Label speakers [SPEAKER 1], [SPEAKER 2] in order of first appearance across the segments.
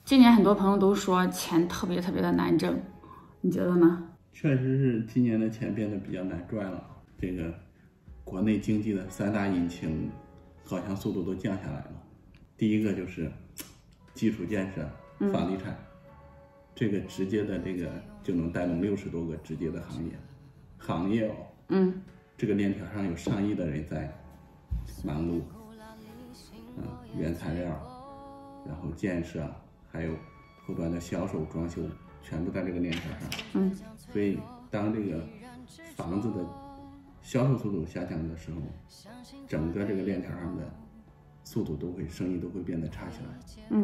[SPEAKER 1] 今年很多朋友都说钱特别的难挣，你觉得呢？
[SPEAKER 2] 确实是今年的钱变得比较难赚了。这个国内经济的3大引擎好像速度都降下来了。第一个就是基础建设、房地产，这个直接的这个就能带动60多个直接的行业哦。这个链条上有上亿的人在忙碌，原材料，然后建设，还有后端的销售、装修，全部在这个链条上。所以当这个房子的销售速度下降的时候，整个这个链条上的速度生意都会变得差起来。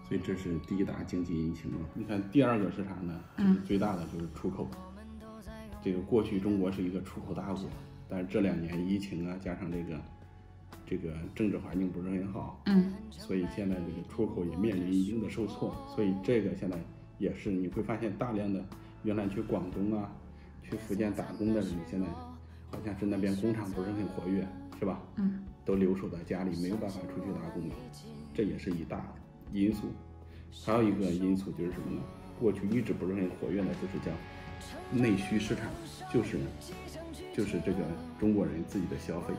[SPEAKER 2] 所以这是第一大经济引擎了。你看第二个市场呢，最大的就是出口。这个过去中国是一个出口大国，但是这2年疫情啊，加上这个政治环境不是很好，所以现在这个出口也面临一定的受挫。所以这个现在也是你会发现大量的原来去广东啊、去福建打工的人，现在好像是那边工厂不是很活跃，是吧？都留守在家里，没有办法出去打工了，这也是一大因素。还有一个因素就是什么呢？过去一直不是很活跃的，就是叫内需市场，就是这个中国人自己的消费。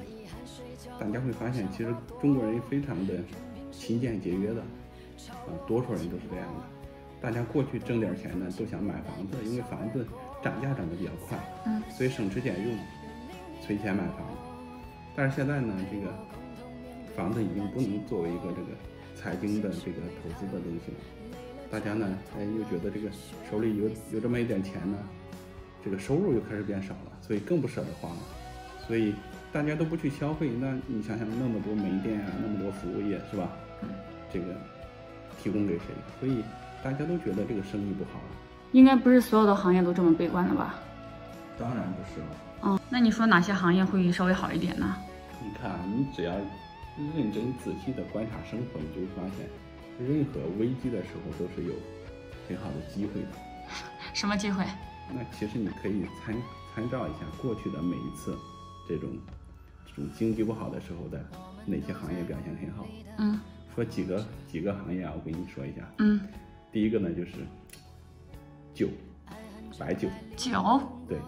[SPEAKER 2] 大家会发现，其实中国人非常的勤俭节约的，多数人都是这样的。大家过去挣点钱呢，都想买房子，因为房子涨价涨得比较快，所以省吃俭用，存钱买房子。但是现在呢，这个房子已经不能作为一个这个财经的这个投资的东西了。大家呢，又觉得这个手里有这么一点钱呢，这个收入又开始变少了，所以更不舍得花了。所以大家都不去消费，那你想想那么多门店啊，那么多服务业，是吧？这个提供给谁？所以大家都觉得这个生意不好了。
[SPEAKER 1] 应该不是所有的行业都这么悲观的吧？
[SPEAKER 2] 当然不是了。
[SPEAKER 1] 那你说哪些行业会稍微好一点呢？
[SPEAKER 2] 你看，你只要认真仔细的观察生活，你就会发现，任何危机的时候都是有很好的机会的。
[SPEAKER 1] 什么机会？
[SPEAKER 2] 那其实你可以参照一下过去的每一次这种经济不好的时候的哪些行业表现很好。说几个行业啊，我给你说一下。第一个呢就是白酒。对，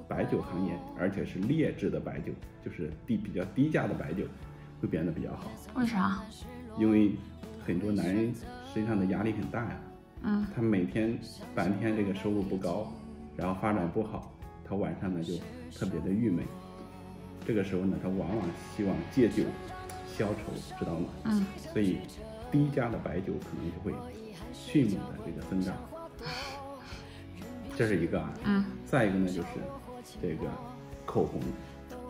[SPEAKER 2] 白酒行业，而且是劣质的白酒，就是比较低价的白酒会变得比较好。
[SPEAKER 1] 为啥？
[SPEAKER 2] 因为很多男人身上的压力很大呀。他每天白天这个收入不高，然后发展不好，他晚上呢就特别的郁闷。这个时候呢，他往往希望借酒消愁，知道吗？所以低价的白酒可能就会迅猛的这个增长。这是一个啊。再一个呢就是这个口红。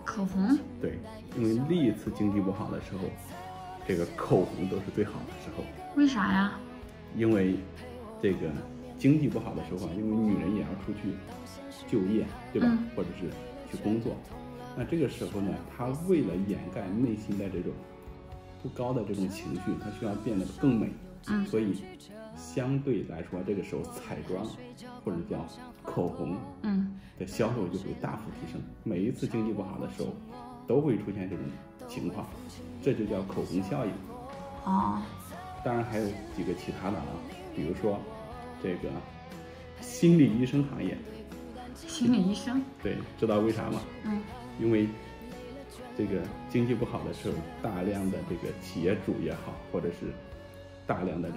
[SPEAKER 1] 口红？
[SPEAKER 2] 对，因为历一次经济不好的时候，这个口红都是最好的时候。
[SPEAKER 1] 为啥呀？
[SPEAKER 2] 因为这个经济不好的时候啊，因为女人也要出去就业，对吧？或者是去工作。那这个时候呢，她为了掩盖内心的这种不高的这种情绪，她需要变得更美。所以相对来说，这个时候彩妆或者叫口红的销售就会大幅提升。每一次经济不好的时候，都会出现这种情况，这就叫口红效应。当然还有几个其他的啊，比如说这个心理医生行业。
[SPEAKER 1] 心理医生？
[SPEAKER 2] 对，知道为啥吗？因为这个经济不好的时候，大量的这个企业主也好，或者是大量的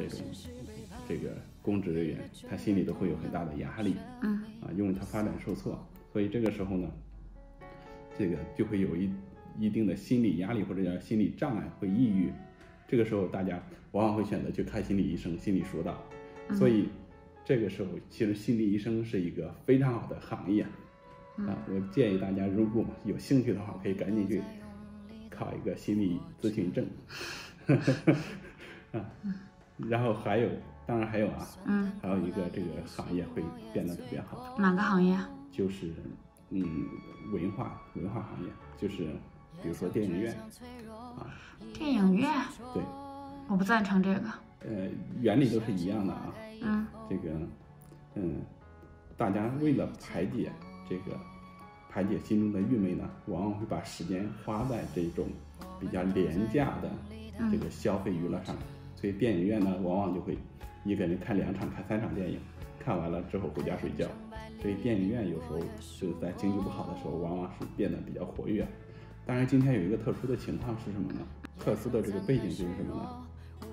[SPEAKER 2] 这个公职人员，他心里都会有很大的压力。因为他发展受挫，所以这个时候呢，这个就会有一定的心理压力或者叫心理障碍，会抑郁。这个时候大家往往会选择去看心理医生、心理疏导。所以这个时候其实心理医生是一个非常好的行业。我建议大家如果有兴趣的话，可以赶紧去考一个心理咨询证。然后当然还有啊，还有一个这个行业会变得特别好。
[SPEAKER 1] 哪个行业？就是
[SPEAKER 2] 文化行业，就是比如说电影院
[SPEAKER 1] 电影院？
[SPEAKER 2] 对，
[SPEAKER 1] 我不赞成这个。
[SPEAKER 2] 原理都是一样的啊。这个大家为了排解心中的郁闷呢，往往会把时间花在这种比较廉价的这个消费娱乐上。所以电影院呢，往往就会
[SPEAKER 3] 一个人看2场、看3场电影，看完了之后回家睡觉。所以电影院有时候就在经济不好的时候，往往是变得比较活跃。当然，今天有一个特殊的情况是什么呢？特斯的这个背景就是什么呢？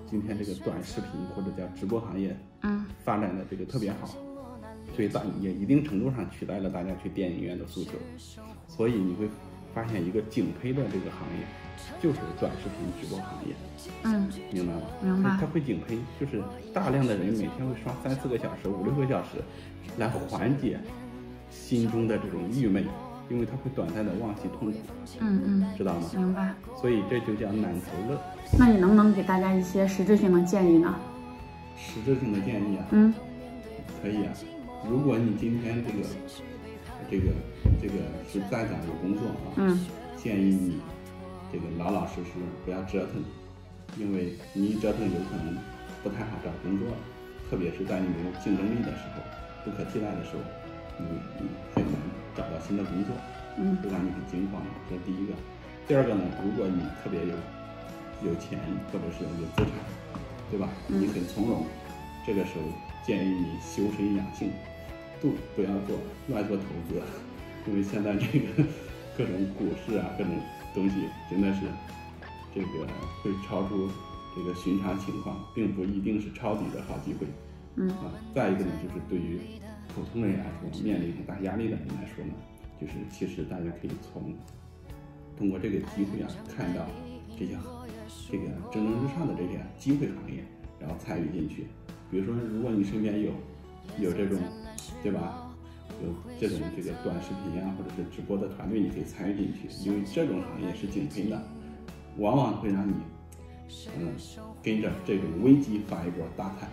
[SPEAKER 3] 今天这个短视频或者叫直播行业，发展的这个特别好，所以也一定程度上取代了大家去电影院的诉求。所以你会发现一个井喷的这个行业，就是短视频直播行业。明白吗？
[SPEAKER 1] 明白。
[SPEAKER 3] 它会井喷，就是大量的人每天会刷3、4个小时、5、6个小时，来缓解心中的这种郁闷，因为它会短暂的忘记痛苦。知道吗？
[SPEAKER 1] 明白。
[SPEAKER 3] 所以这就叫奶头乐。
[SPEAKER 1] 那你能不能给大家一些实质性的建议呢？
[SPEAKER 2] 实质性的建议啊，可以啊。如果你今天这个是在岗有工作啊，建议你这个老老实实不要折腾，因为你一折腾有可能不太好找工作，特别是在你没有竞争力的时候、不可替代的时候，你很难找到新的工作，会让你很惊慌。这是第一个。第二个呢，如果你特别有钱或者是有资产，对吧？你很从容，这个时候建议你修身养性，不要乱做投资，因为现在这个各种股市啊，各种东西真的是这个会超出这个寻常情况，并不一定是抄底的好机会。再一个呢，就是对于普通人来说，面临很大压力的人来说呢，就是其实大家可以通过这个机会啊，看到这个蒸蒸日上的这些机会行业，然后参与进去。比如说，如果你身边有这种，对吧？有这个短视频啊，或者是直播的团队，你可以参与进去，因为这种行业是井喷的，往往会让你跟着这种危机发一波大财。